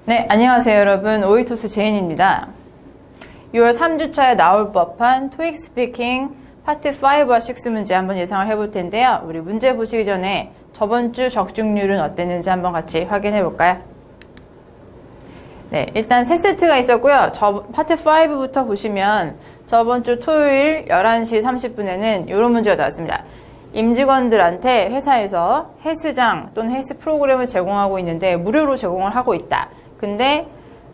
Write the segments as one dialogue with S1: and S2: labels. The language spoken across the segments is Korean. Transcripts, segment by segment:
S1: 네, 안녕하세요 여러분. 오이토스 제인입니다. 6월 3주차에 나올 법한 토익 스피킹 파트 5와 6 문제 한번 예상을 해볼 텐데요. 우리 문제 보시기 전에 저번 주 적중률은 어땠는지 한번 같이 확인해 볼까요? 네, 일단 세 세트가 있었고요. 파트 5부터 보시면 저번 주 토요일 11시 30분에는 이런 문제가 나왔습니다. 임직원들한테 회사에서 헬스장 또는 헬스 프로그램을 제공하고 있는데 무료로 제공을 하고 있다. 근데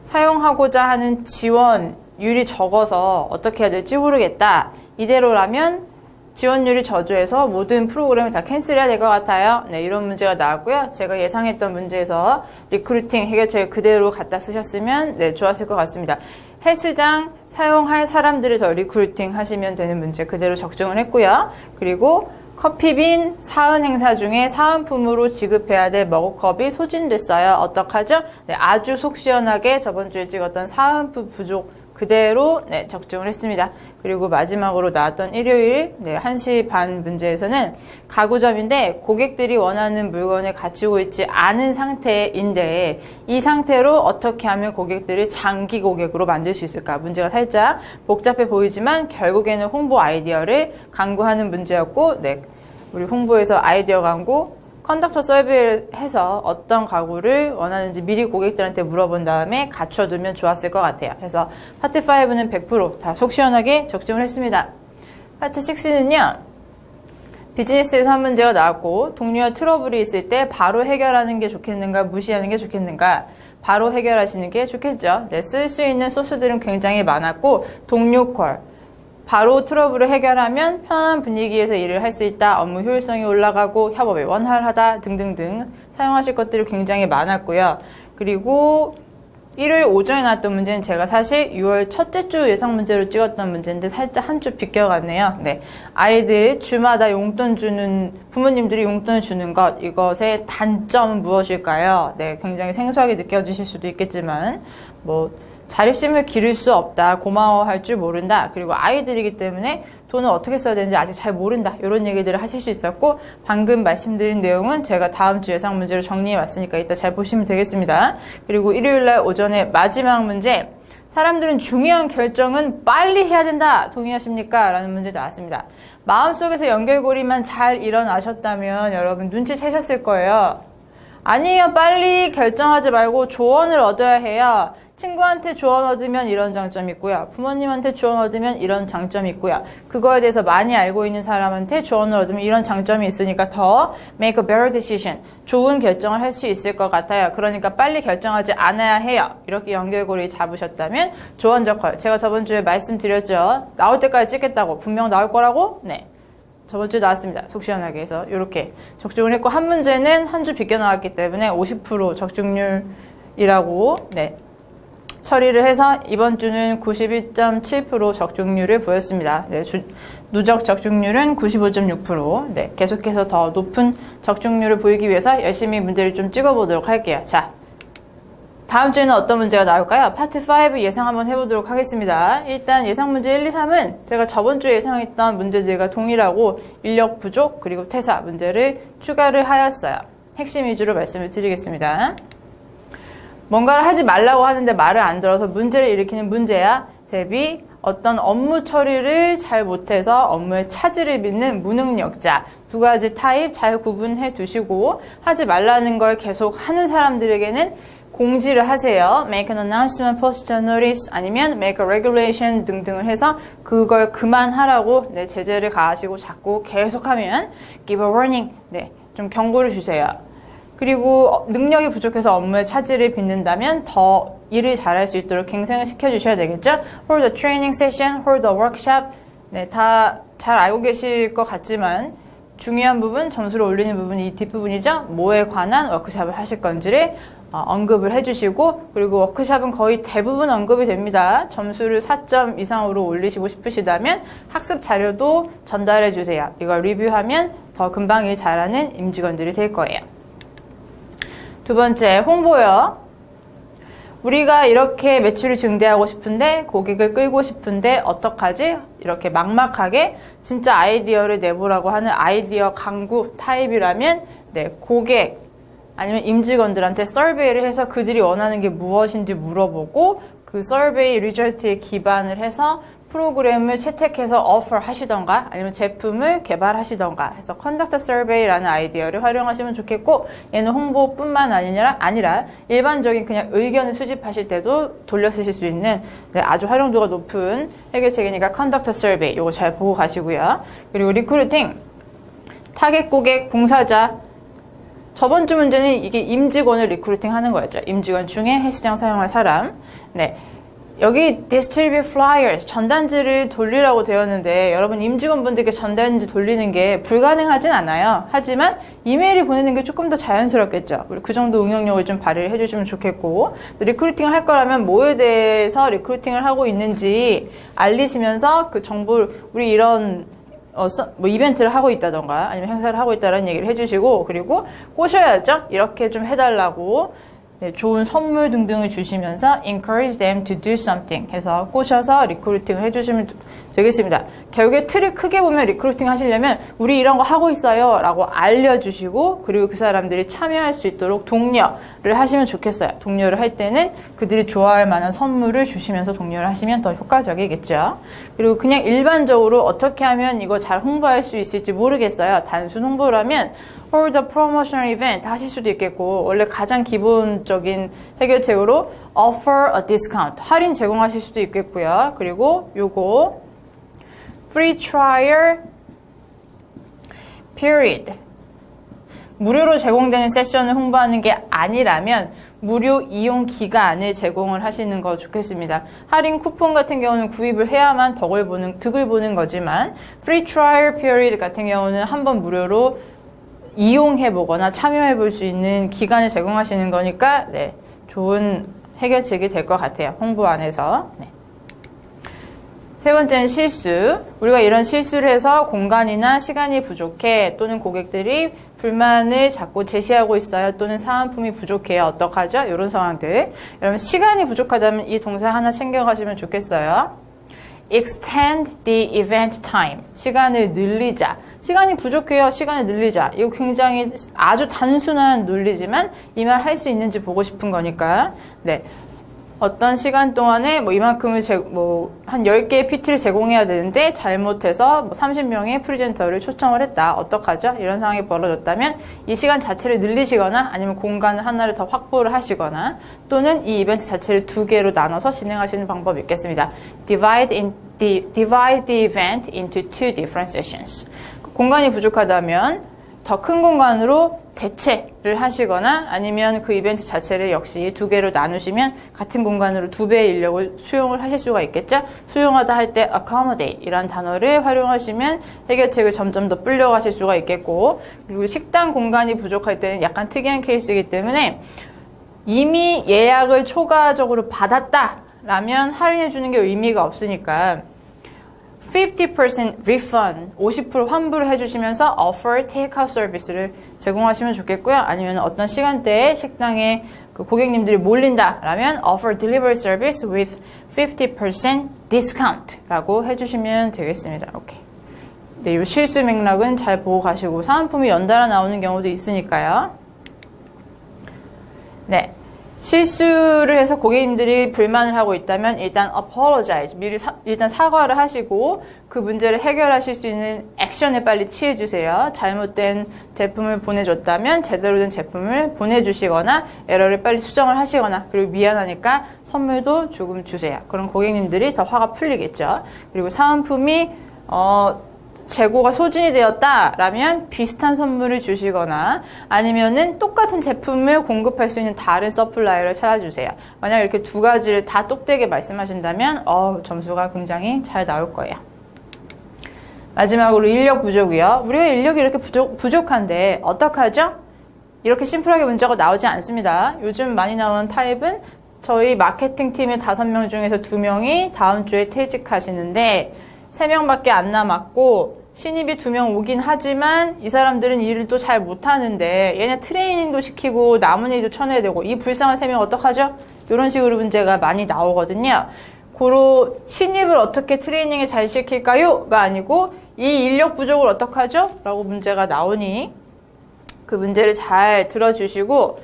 S1: 사용하고자 하는 지원율이 적어서 어떻게 해야 될지 모르겠다. 이대로라면 지원율이 저조해서 모든 프로그램을 다 캔슬해야 될 것 같아요. 네, 이런 문제가 나왔고요. 제가 예상했던 문제에서 리크루팅 해결책 그대로 갖다 쓰셨으면 네, 좋았을 것 같습니다. 헬스장 사용할 사람들을 더 리크루팅 하시면 되는 문제 그대로 적중을 했고요. 그리고 커피빈 사은 행사 중에 사은품으로 지급해야 될 머그컵이 소진됐어요. 어떡하죠? 네, 아주 속 시원하게 저번 주에 찍었던 사은품 부족 그대로 네, 적중을 했습니다. 그리고 마지막으로 나왔던 일요일 1시 반 문제에서는 가구점인데 고객들이 원하는 물건을 갖추고 있지 않은 상태인데 이 상태로 어떻게 하면 고객들을 장기 고객으로 만들 수 있을까? 문제가 살짝 복잡해 보이지만 결국에는 홍보 아이디어를 강구하는 문제였고 네, 우리 홍보에서 아이디어 강구 컨덕터 서비스를 해서 어떤 가구를 원하는지 미리 고객들한테 물어본 다음에 갖춰두면 좋았을 것 같아요. 그래서 파트 5는 100% 다 속 시원하게 적중을 했습니다. 파트 6는요. 비즈니스에서 한 문제가 나왔고 동료와 트러블이 있을 때 바로 해결하는 게 좋겠는가 무시하는 게 좋겠는가 바로 해결하시는 게 좋겠죠. 네, 쓸 수 있는 소스들은 굉장히 많았고 동료 콜 바로 트러블을 해결하면 편안한 분위기에서 일을 할 수 있다. 업무 효율성이 올라가고 협업이 원활하다 등등등 사용하실 것들이 굉장히 많았고요. 그리고 일요일 오전에 나왔던 문제는 제가 사실 6월 첫째 주 예상 문제로 찍었던 문제인데 살짝 한 주 비껴갔네요. 네, 아이들 주마다 용돈 주는 부모님들이 용돈을 주는 것 이것의 단점은 무엇일까요? 네, 굉장히 생소하게 느껴지실 수도 있겠지만 자립심을 기를 수 없다. 고마워할 줄 모른다. 그리고 아이들이기 때문에 돈을 어떻게 써야 되는지 아직 잘 모른다. 이런 얘기들을 하실 수 있었고 방금 말씀드린 내용은 제가 다음 주 예상 문제로 정리해 왔으니까 이따 잘 보시면 되겠습니다. 그리고 일요일날 오전에 마지막 문제 사람들은 중요한 결정은 빨리 해야 된다. 동의하십니까? 라는 문제 나왔습니다. 마음속에서 연결고리만 잘 일어나셨다면 여러분 눈치채셨을 거예요. 아니요. 빨리 결정하지 말고 조언을 얻어야 해요. 친구한테 조언 얻으면 이런 장점이 있고요. 부모님한테 조언 얻으면 이런 장점이 있고요. 그거에 대해서 많이 알고 있는 사람한테 조언을 얻으면 이런 장점이 있으니까 더 make a better decision. 좋은 결정을 할 수 있을 것 같아요. 그러니까 빨리 결정하지 않아야 해요. 이렇게 연결고리 잡으셨다면 조언적 컬. 제가 저번 주에 말씀드렸죠. 나올 때까지 찍겠다고. 분명 나올 거라고? 네. 저번 주에 나왔습니다. 속 시원하게 해서 이렇게 적중을 했고 한 문제는 한 주 비껴 나왔기 때문에 50% 적중률이라고 네. 처리를 해서 이번 주는 91.7% 적중률을 보였습니다. 네, 누적 적중률은 95.6%. 네, 계속해서 더 높은 적중률을 보이기 위해서 열심히 문제를 좀 찍어보도록 할게요. 자, 다음 주에는 어떤 문제가 나올까요? 파트 5 예상 한번 해보도록 하겠습니다. 일단 예상 문제 1, 2, 3은 제가 저번 주에 예상했던 문제들과 동일하고 인력 부족 그리고 퇴사 문제를 추가를 하였어요. 핵심 위주로 말씀을 드리겠습니다. 뭔가를 하지 말라고 하는데 말을 안 들어서 문제를 일으키는 문제야 대비 어떤 업무 처리를 잘 못해서 업무의 차질을 빚는 무능력자 두 가지 타입 잘 구분해 두시고 하지 말라는 걸 계속 하는 사람들에게는 공지를 하세요. Make an announcement, post a notice 아니면 make a regulation 등등을 해서 그걸 그만하라고 네, 제재를 가하시고 자꾸 계속하면 give a warning 네, 좀 경고를 주세요. 그리고 능력이 부족해서 업무에 차질을 빚는다면 더 일을 잘할 수 있도록 갱생을 시켜주셔야 되겠죠. Hold a training session, hold a workshop 네, 다 잘 알고 계실 것 같지만 중요한 부분, 점수를 올리는 부분이 이 뒷부분이죠. 뭐에 관한 워크샵을 하실 건지를 언급을 해주시고 그리고 워크샵은 거의 대부분 언급이 됩니다. 점수를 4점 이상으로 올리시고 싶으시다면 학습 자료도 전달해 주세요. 이걸 리뷰하면 더 금방 일 잘하는 임직원들이 될 거예요. 두 번째, 홍보요. 우리가 이렇게 매출을 증대하고 싶은데 고객을 끌고 싶은데 어떡하지? 이렇게 막막하게 진짜 아이디어를 내보라고 하는 아이디어 강구 타입이라면 네, 고객 아니면 임직원들한테 서베이를 해서 그들이 원하는 게 무엇인지 물어보고 그 서베이 리저트에 기반을 해서 프로그램을 채택해서 오퍼 하시던가 아니면 제품을 개발하시던가 해서 컨덕트 서베이라는 아이디어를 활용하시면 좋겠고, 얘는 홍보뿐만 아니라 일반적인 그냥 의견을 수집하실 때도 돌려 쓰실 수 있는 아주 활용도가 높은 해결책이니까 컨덕트 서베이 요거 잘 보고 가시고요. 그리고 리크루팅, 타겟 고객, 봉사자. 저번 주 문제는 이게 임직원을 리크루팅 하는 거였죠. 임직원 중에 헬스장 사용할 사람. 네. 여기 distribute flyers, 전단지를 돌리라고 되었는데 여러분 임직원분들께 전단지 돌리는 게 불가능하진 않아요. 하지만 이메일을 보내는 게 조금 더 자연스럽겠죠. 우리 그 정도 응용력을 좀 발휘해 주시면 좋겠고, 리크루팅을 할 거라면 뭐에 대해서 리크루팅을 하고 있는지 알리시면서 그 정보를 우리 이런 뭐 이벤트를 하고 있다던가 아니면 행사를 하고 있다는 얘기를 해주시고, 그리고 꼬셔야죠. 이렇게 좀 해달라고 네, 좋은 선물 등등을 주시면서 encourage them to do something 해서 꼬셔서 리크루팅을 해주시면 되겠습니다. 결국에 틀을 크게 보면 리크루팅 하시려면 우리 이런 거 하고 있어요 라고 알려주시고, 그리고 그 사람들이 참여할 수 있도록 독려를 하시면 좋겠어요. 독려를 할 때는 그들이 좋아할 만한 선물을 주시면서 독려를 하시면 더 효과적이겠죠. 그리고 그냥 일반적으로 어떻게 하면 이거 잘 홍보할 수 있을지 모르겠어요. 단순 홍보라면 or the promotional event 하실 수도 있겠고, 원래 가장 기본적인 해결책으로 offer a discount 할인 제공하실 수도 있겠고요. 그리고 요거 free trial period 무료로 제공되는 세션을 홍보하는 게 아니라면 무료 이용 기간을 제공을 하시는 거 좋겠습니다. 할인 쿠폰 같은 경우는 구입을 해야만 득을 보는 거지만 free trial period 같은 경우는 한번 무료로 이용해 보거나 참여해 볼 수 있는 기간을 제공하시는 거니까 네, 좋은 해결책이 될 것 같아요. 홍보 안에서. 네. 세 번째는 실수. 우리가 이런 실수를 해서 공간이나 시간이 부족해 또는 고객들이 불만을 자꾸 제시하고 있어요. 또는 사은품이 부족해요. 어떡하죠? 이런 상황들. 여러분 시간이 부족하다면 이 동사 하나 챙겨가시면 좋겠어요. extend the event time. 시간을 늘리자. 시간이 부족해요. 시간을 늘리자. 이거 굉장히 아주 단순한 논리지만 이 말 할 수 있는지 보고 싶은 거니까. 네. 어떤 시간 동안에 뭐 이만큼을 한 10개의 PT를 제공해야 되는데 잘못해서 뭐 30명의 프리젠터를 초청을 했다. 어떡하죠? 이런 상황이 벌어졌다면 이 시간 자체를 늘리시거나 아니면 공간을 하나를 더 확보를 하시거나 또는 이 이벤트 자체를 2개로 나눠서 진행하시는 방법이 있겠습니다. Divide the event into 2 different sessions. 공간이 부족하다면 더 큰 공간으로 대체를 하시거나 아니면 그 이벤트 자체를 역시 2개로 나누시면 같은 공간으로 2배의 인력을 수용을 하실 수가 있겠죠. 수용하다 할 때 accommodate 이란 단어를 활용하시면 해결책을 점점 더 불려가실 수가 있겠고, 그리고 식당 공간이 부족할 때는 약간 특이한 케이스이기 때문에 이미 예약을 초과적으로 받았다라면 할인해 주는 게 의미가 없으니까 50% refund, 50% 환불을 해주시면서 offer takeout 서비스를 제공하시면 좋겠고요. 아니면 어떤 시간대에 식당에 그 고객님들이 몰린다라면 offer delivery service with 50% discount라고 해주시면 되겠습니다. 이렇게. 네, 이 실수 맥락은 잘 보고 가시고 사은품이 연달아 나오는 경우도 있으니까요. 네. 실수를 해서 고객님들이 불만을 하고 있다면 일단 apologize, 일단 사과를 하시고 그 문제를 해결하실 수 있는 액션에 빨리 취해주세요. 잘못된 제품을 보내줬다면 제대로 된 제품을 보내주시거나 에러를 빨리 수정을 하시거나, 그리고 미안하니까 선물도 조금 주세요. 그럼 고객님들이 더 화가 풀리겠죠. 그리고 사은품이 재고가 소진이 되었다라면 비슷한 선물을 주시거나 아니면은 똑같은 제품을 공급할 수 있는 다른 서플라이어를 찾아주세요. 만약 이렇게 2가지를 다 똑되게 말씀하신다면 점수가 굉장히 잘 나올 거예요. 마지막으로 인력 부족이요. 우리가 인력이 이렇게 부족한데 어떡하죠? 이렇게 심플하게 문제가 나오지 않습니다. 요즘 많이 나오는 타입은 저희 마케팅 팀의 5명 중에서 2명이 다음 주에 퇴직하시는데 3명밖에 안 남았고 신입이 2명 오긴 하지만 이 사람들은 일을 또 잘 못하는데 얘네 트레이닝도 시키고 남은 일도 쳐내야 되고 이 불쌍한 3명 어떡하죠? 이런 식으로 문제가 많이 나오거든요. 고로 신입을 어떻게 트레이닝을 잘 시킬까요? 가 아니고 이 인력 부족을 어떡하죠? 라고 문제가 나오니 그 문제를 잘 들어주시고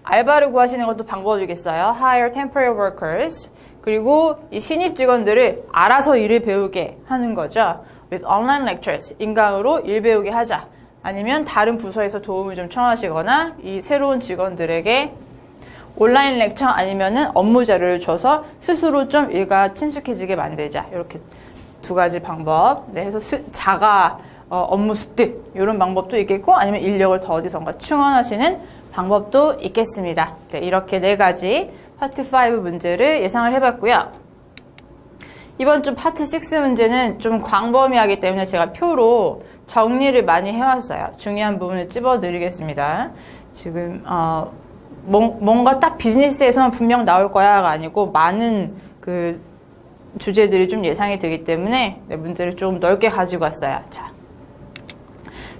S1: 알바를 구하시는 것도 방법이겠어요. Hire temporary workers. 그리고 이 신입 직원들을 알아서 일을 배우게 하는 거죠. With online lectures. 인강으로 일 배우게 하자. 아니면 다른 부서에서 도움을 좀 청하시거나 이 새로운 직원들에게 온라인 렉처 아니면은 업무 자료를 줘서 스스로 좀 일과 친숙해지게 만들자. 이렇게 두 가지 방법. 네, 해서 자가 업무 습득 이런 방법도 있겠고 아니면 인력을 더 어디선가 충원하시는 방법도 있겠습니다. 네, 이렇게 네 가지 파트 5 문제를 예상을 해봤고요. 이번 주 파트 6 문제는 좀 광범위하기 때문에 제가 표로 정리를 많이 해왔어요. 중요한 부분을 찝어드리겠습니다. 지금 뭔가 딱 비즈니스에서만 분명 나올 거야가 아니고 많은 그 주제들이 좀 예상이 되기 때문에 네, 문제를 좀 넓게 가지고 왔어요. 자,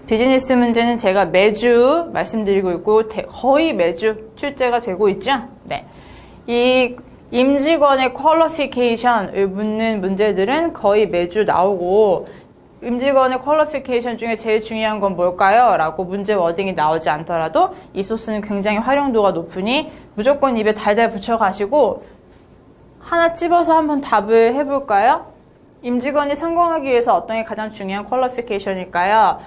S1: 비즈니스 문제는 제가 매주 말씀드리고 있고 거의 매주 출제가 되고 있죠. 네, 이 임직원의 퀄리피케이션을 묻는 문제들은 거의 매주 나오고 임직원의 퀄리피케이션 중에 제일 중요한 건 뭘까요? 라고 문제 워딩이 나오지 않더라도 이 소스는 굉장히 활용도가 높으니 무조건 입에 달달 붙여가시고 하나 찝어서 한번 답을 해볼까요? 임직원이 성공하기 위해서 어떤 게 가장 중요한 퀄리피케이션일까요?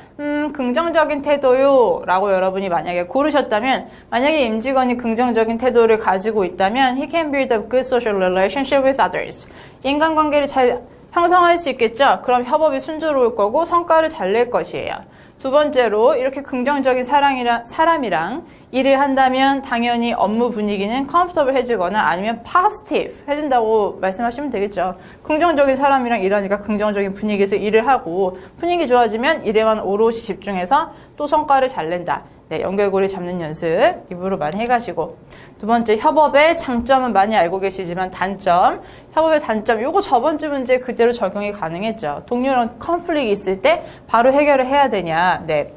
S1: 긍정적인 태도요 라고 여러분이 만약에 고르셨다면 만약에 임직원이 긍정적인 태도를 가지고 있다면 He can build a good social relationship with others. 인간관계를 잘 형성할 수 있겠죠? 그럼 협업이 순조로울 거고 성과를 잘 낼 것이에요. 두 번째로 이렇게 긍정적인 사람이랑 일을 한다면 당연히 업무 분위기는 comfortable해지거나 아니면 positive 해진다고 말씀하시면 되겠죠. 긍정적인 사람이랑 일하니까 긍정적인 분위기에서 일을 하고 분위기 좋아지면 일에만 오롯이 집중해서 또 성과를 잘 낸다. 네, 연결고리 잡는 연습 입으로 많이 해가시고 두 번째 협업의 장점은 많이 알고 계시지만 단점 협업의 단점 요거 저번 주 문제 그대로 적용이 가능했죠. 동료랑 컨플릭이 있을 때 바로 해결을 해야 되냐 네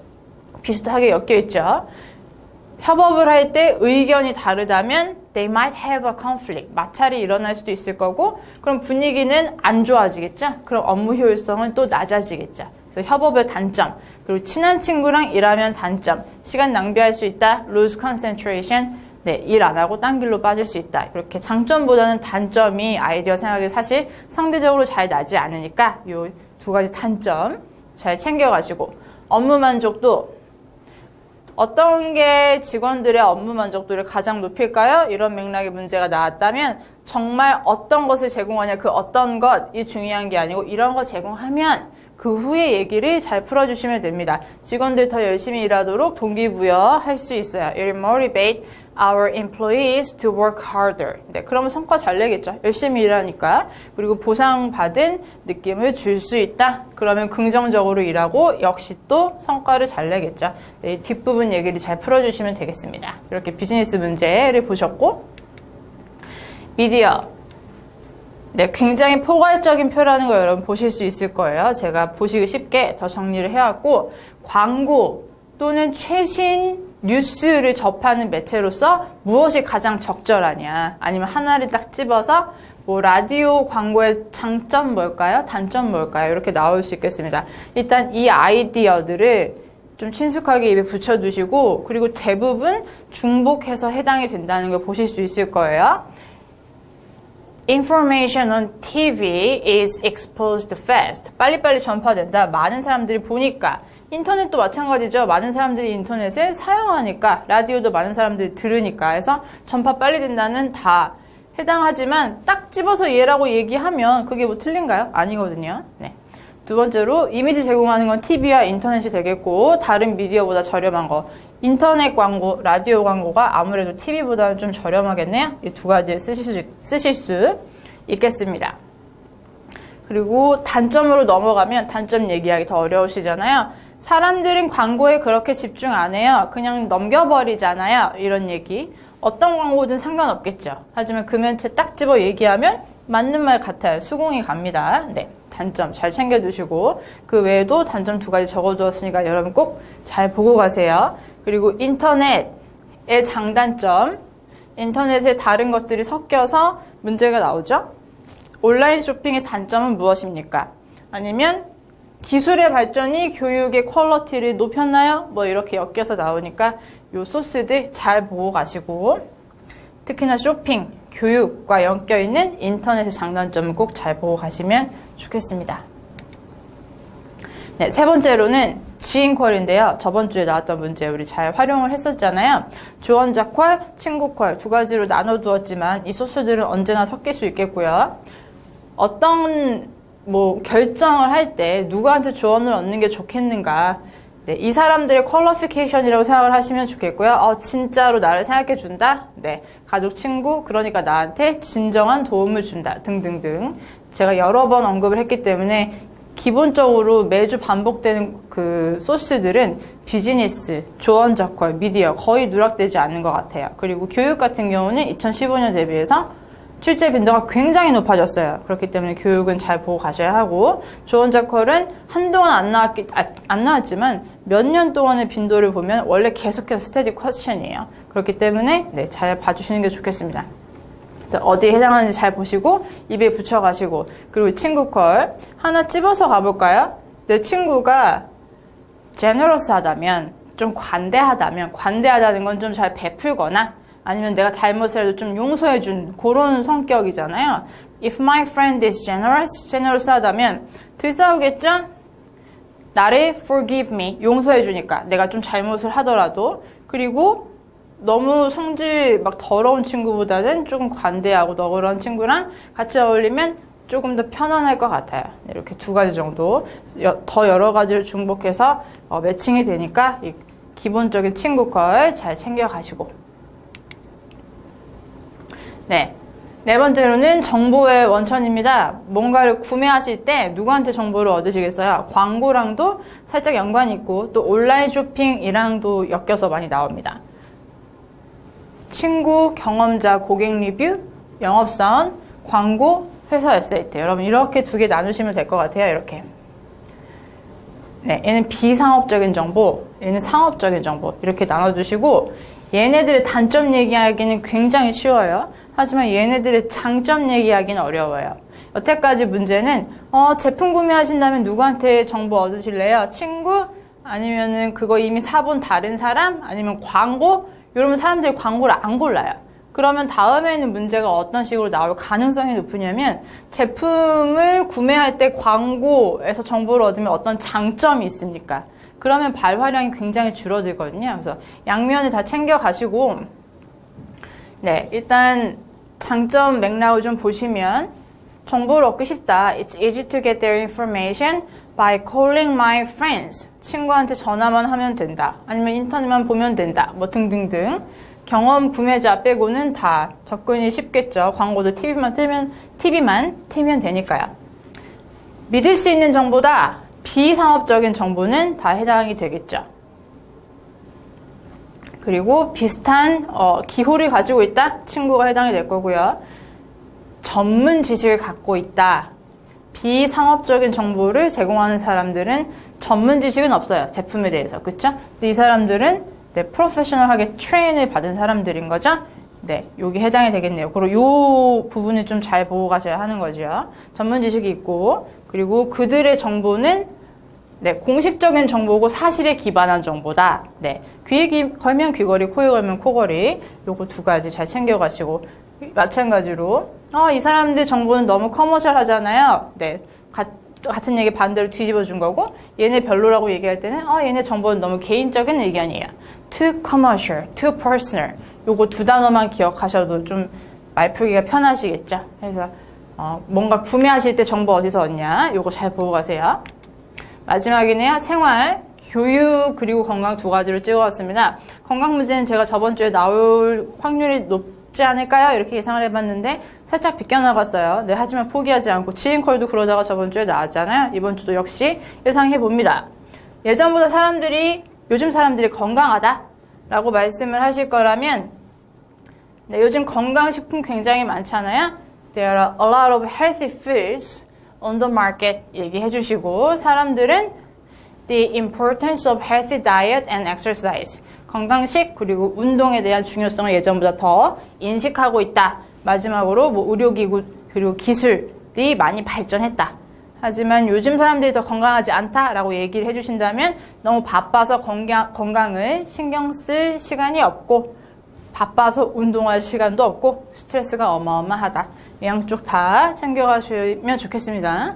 S1: 비슷하게 엮여 있죠. 협업을 할 때 의견이 다르다면 they might have a conflict 마찰이 일어날 수도 있을 거고 그럼 분위기는 안 좋아지겠죠. 그럼 업무 효율성은 또 낮아지겠죠. 그래서 협업의 단점 그리고 친한 친구랑 일하면 단점 시간 낭비할 수 있다 lose concentration 네, 일 안 하고 딴 길로 빠질 수 있다. 이렇게 장점보다는 단점이 아이디어 생각이 사실 상대적으로 잘 나지 않으니까 이 두 가지 단점 잘 챙겨가시고 업무 만족도 어떤 게 직원들의 업무 만족도를 가장 높일까요? 이런 맥락의 문제가 나왔다면 정말 어떤 것을 제공하냐 그 어떤 것이 중요한 게 아니고 이런 거 제공하면 그 후에 얘기를 잘 풀어주시면 됩니다. 직원들 더 열심히 일하도록 동기부여할 수 있어요. It will motivate our employees to work harder. 네, 그러면 성과 잘 내겠죠. 열심히 일하니까. 그리고 보상받은 느낌을 줄 수 있다. 그러면 긍정적으로 일하고 역시 또 성과를 잘 내겠죠. 네, 뒷부분 얘기를 잘 풀어주시면 되겠습니다. 이렇게 비즈니스 문제를 보셨고 미디어. 네, 굉장히 포괄적인 표라는 거 여러분 보실 수 있을 거예요. 제가 보시기 쉽게 더 정리를 해왔고 광고 또는 최신 뉴스를 접하는 매체로서 무엇이 가장 적절하냐 아니면 하나를 딱 집어서 뭐 라디오 광고의 장점 뭘까요? 단점 뭘까요? 이렇게 나올 수 있겠습니다. 일단 이 아이디어들을 좀 친숙하게 입에 붙여두시고 그리고 대부분 중복해서 해당이 된다는 걸 보실 수 있을 거예요. Information on TV is exposed fast. 빨리빨리 전파된다. 많은 사람들이 보니까. 인터넷도 마찬가지죠. 많은 사람들이 인터넷을 사용하니까. 라디오도 많은 사람들이 들으니까. 해서 전파 빨리 된다는 다 해당하지만 딱 집어서 얘라고 얘기하면 그게 뭐 틀린가요? 아니거든요. 네. 두 번째로 이미지 제공하는 건 TV와 인터넷이 되겠고 다른 미디어보다 저렴한 거. 인터넷 광고, 라디오 광고가 아무래도 TV보다는 좀 저렴하겠네요. 이 두 가지 쓰실 수 있겠습니다. 그리고 단점으로 넘어가면 단점 얘기하기 더 어려우시잖아요. 사람들은 광고에 그렇게 집중 안 해요. 그냥 넘겨버리잖아요. 이런 얘기. 어떤 광고든 상관없겠죠. 하지만 그 멘트 딱 집어 얘기하면 맞는 말 같아요. 수긍이 갑니다. 네. 단점 잘 챙겨두시고 그 외에도 단점 두 가지 적어두었으니까 여러분 꼭 잘 보고 가세요. 그리고 인터넷의 장단점, 인터넷에 다른 것들이 섞여서 문제가 나오죠. 온라인 쇼핑의 단점은 무엇입니까? 아니면 기술의 발전이 교육의 퀄리티를 높였나요? 뭐 이렇게 엮여서 나오니까 요 소스들 잘 보고 가시고, 특히나 쇼핑, 교육과 엮여있는 인터넷의 장단점을 꼭 잘 보고 가시면 좋겠습니다. 네, 세 번째로는 지인 퀄인데요. 저번 주에 나왔던 문제 우리 잘 활용을 했었잖아요. 주원자 퀄, 친구 퀄 두 가지로 나눠두었지만 이 소스들은 언제나 섞일 수 있겠고요. 어떤 결정을 할 때 누구한테 조언을 얻는 게 좋겠는가, 네, 이 사람들의 퀄리피케이션이라고 생각을 하시면 좋겠고요. 진짜로 나를 생각해 준다? 네, 가족, 친구, 그러니까 나한테 진정한 도움을 준다 등등등. 제가 여러 번 언급을 했기 때문에 기본적으로 매주 반복되는 그 소스들은 비즈니스, 조언자 퀄, 미디어 거의 누락되지 않는 것 같아요. 그리고 교육 같은 경우는 2015년 대비해서 출제 빈도가 굉장히 높아졌어요. 그렇기 때문에 교육은 잘 보고 가셔야 하고, 조언자 퀄은 한동안 안 나왔지만 몇 년 동안의 빈도를 보면 원래 계속해서 스테디 퀘스천이에요. 그렇기 때문에 네, 잘 봐주시는 게 좋겠습니다. 어디에 해당하는지 잘 보시고 입에 붙여가시고, 그리고 친구 컬 하나 찝어서 가볼까요? 내 친구가 제너러스하다면, 좀 관대하다는 건 좀 잘 베풀거나 아니면 내가 잘못을 해도 좀 용서해준 그런 성격이잖아요. If my friend is generous하다면 들싸우겠죠? 나를 forgive me, 용서해주니까 내가 좀 잘못을 하더라도. 그리고 너무 성질 막 더러운 친구보다는 조금 관대하고 너그러운 친구랑 같이 어울리면 조금 더 편안할 것 같아요. 이렇게 두 가지 정도, 더 여러 가지를 중복해서 매칭이 되니까 이 기본적인 친구 걸 잘 챙겨가시고. 네, 네 번째로는 정보의 원천입니다. 뭔가를 구매하실 때 누구한테 정보를 얻으시겠어요? 광고랑도 살짝 연관이 있고 또 온라인 쇼핑이랑도 엮여서 많이 나옵니다. 친구, 경험자, 고객 리뷰, 영업사원, 광고, 회사 웹사이트. 여러분 이렇게 두 개 나누시면 될 것 같아요. 이렇게. 네, 얘는 비상업적인 정보, 얘는 상업적인 정보. 이렇게 나눠주시고, 얘네들의 단점 얘기하기는 굉장히 쉬워요. 하지만 얘네들의 장점 얘기하기는 어려워요. 여태까지 문제는 제품 구매하신다면 누구한테 정보 얻으실래요? 친구? 아니면은 그거 이미 사본 다른 사람? 아니면 광고? 이러면 사람들이 광고를 안 골라요. 그러면 다음에는 문제가 어떤 식으로 나올 가능성이 높으냐면, 제품을 구매할 때 광고에서 정보를 얻으면 어떤 장점이 있습니까? 그러면 발화량이 굉장히 줄어들거든요. 그래서 양면을 다 챙겨가시고, 네, 일단 장점 맥락을 좀 보시면, 정보를 얻고 싶다. It's easy to get their information by calling my friends. 친구한테 전화만 하면 된다. 아니면 인터넷만 보면 된다. 뭐 등등등. 경험 구매자 빼고는 다 접근이 쉽겠죠. 광고도 TV만 틀면 되니까요. 믿을 수 있는 정보다. 비상업적인 정보는 다 해당이 되겠죠. 그리고 비슷한 기호를 가지고 있다. 친구가 해당이 될 거고요. 전문 지식을 갖고 있다. 비상업적인 정보를 제공하는 사람들은 전문 지식은 없어요. 제품에 대해서. 그렇죠? 근데 이 사람들은 프로페셔널하게 트레인을 받은 사람들인 거죠. 네, 여기 해당이 되겠네요. 그리고 요 부분을 좀 잘 보고 가셔야 하는 거죠. 전문 지식이 있고, 그리고 그들의 정보는 네, 공식적인 정보고 사실에 기반한 정보다. 네, 귀에 걸면 귀걸이, 코에 걸면 코걸이. 요거 두 가지 잘 챙겨가시고, 마찬가지로 이 사람들 정보는 너무 커머셜 하잖아요. 네, 같은 얘기 반대로 뒤집어 준 거고, 얘네 별로라고 얘기할 때는 얘네 정보는 너무 개인적인 의견이에요. Too commercial, too personal. 요거 두 단어만 기억하셔도 좀 말풀기가 편하시겠죠. 그래서 뭔가 구매하실 때 정보 어디서 얻냐, 요거 잘 보고 가세요. 마지막이네요. 생활, 교육, 그리고 건강 두 가지로 찍어왔습니다. 건강 문제는 제가 저번 주에 나올 확률이 높지 않을까요? 이렇게 예상을 해봤는데 살짝 비껴나갔어요. 네, 하지만 포기하지 않고 지인콜도 그러다가 저번 주에 나왔잖아요. 이번 주도 역시 예상해봅니다. 예전보다 요즘 사람들이 건강하다 라고 말씀을 하실 거라면, 네, 요즘 건강식품 굉장히 많잖아요. There are a lot of healthy foods on the market 얘기해 주시고, 사람들은 the importance of healthy diet and exercise. 건강식 그리고 운동에 대한 중요성을 예전보다 더 인식하고 있다. 마지막으로 의료기구 그리고 기술이 많이 발전했다 하지만 요즘 사람들이 더 건강하지 않다라고 얘기를 해주신다면 너무 바빠서 건강을 신경 쓸 시간이 없고 바빠서 운동할 시간도 없고 스트레스가 어마어마하다. 양쪽 다 챙겨가시면 좋겠습니다.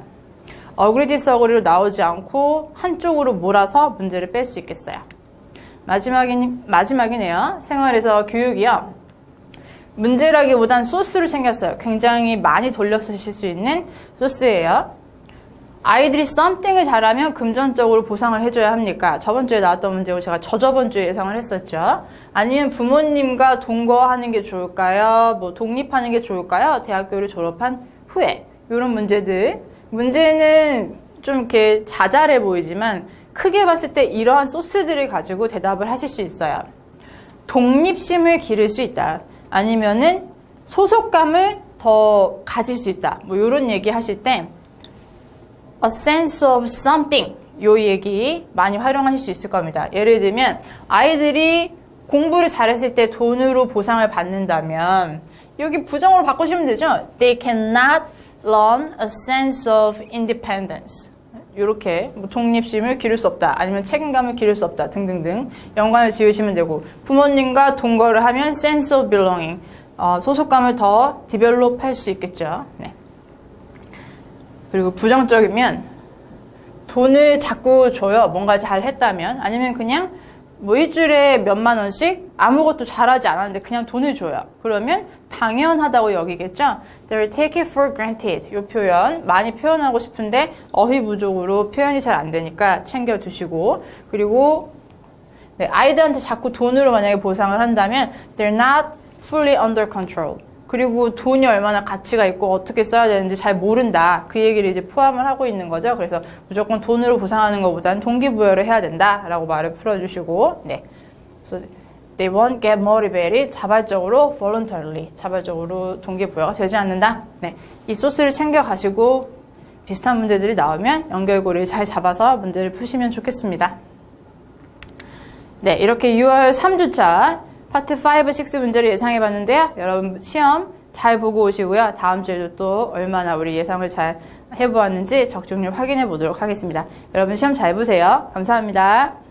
S1: 어그리디스어그리로 나오지 않고 한쪽으로 몰아서 문제를 뺄 수 있겠어요. 마지막이네요. 생활에서 교육이요. 문제라기보단 소스를 챙겼어요. 굉장히 많이 돌려 쓰실 수 있는 소스예요. 아이들이 something을 잘하면 금전적으로 보상을 해줘야 합니까? 저번 주에 나왔던 문제고 제가 저저번 주에 예상을 했었죠. 아니면 부모님과 동거하는 게 좋을까요? 뭐 독립하는 게 좋을까요? 대학교를 졸업한 후에 이런 문제들. 문제는 좀 이렇게 자잘해 보이지만 크게 봤을 때 이러한 소스들을 가지고 대답을 하실 수 있어요. 독립심을 기를 수 있다. 아니면은 소속감을 더 가질 수 있다. 뭐 이런 얘기 하실 때 a sense of something 요 얘기 많이 활용하실 수 있을 겁니다. 예를 들면 아이들이 공부를 잘했을 때 돈으로 보상을 받는다면 여기 부정으로 바꾸시면 되죠. They cannot learn a sense of independence. 이렇게 뭐 독립심을 기를 수 없다. 아니면 책임감을 기를 수 없다. 등등등 연관을 지으시면 되고 부모님과 동거를 하면 sense of belonging. 소속감을 더 디벨롭 할 수 있겠죠. 네. 그리고 부정적이면 돈을 자꾸 줘요. 뭔가 잘 했다면. 아니면 그냥 뭐 일주일에 몇만 원씩 아무것도 잘하지 않았는데 그냥 돈을 줘요. 그러면 당연하다고 여기겠죠. They'll take it for granted. 이 표현 많이 표현하고 싶은데 어휘 부족으로 표현이 잘 안 되니까 챙겨두시고 그리고 네, 아이들한테 자꾸 돈으로 만약에 보상을 한다면 They're not fully under control. 그리고 돈이 얼마나 가치가 있고 어떻게 써야 되는지 잘 모른다. 그 얘기를 이제 포함을 하고 있는 거죠. 그래서 무조건 돈으로 보상하는 것보다는 동기부여를 해야 된다라고 말을 풀어주시고, 네. So they won't get motivated. 자발적으로, voluntarily. 자발적으로 동기부여가 되지 않는다. 네. 이 소스를 챙겨가시고 비슷한 문제들이 나오면 연결고리를 잘 잡아서 문제를 푸시면 좋겠습니다. 네. 이렇게 6월 3주차 파트 5, 6 문제를 예상해봤는데요. 여러분 시험 잘 보고 오시고요. 다음 주에도 또 얼마나 우리 예상을 잘 해보았는지 적중률 확인해 보도록 하겠습니다. 여러분 시험 잘 보세요. 감사합니다.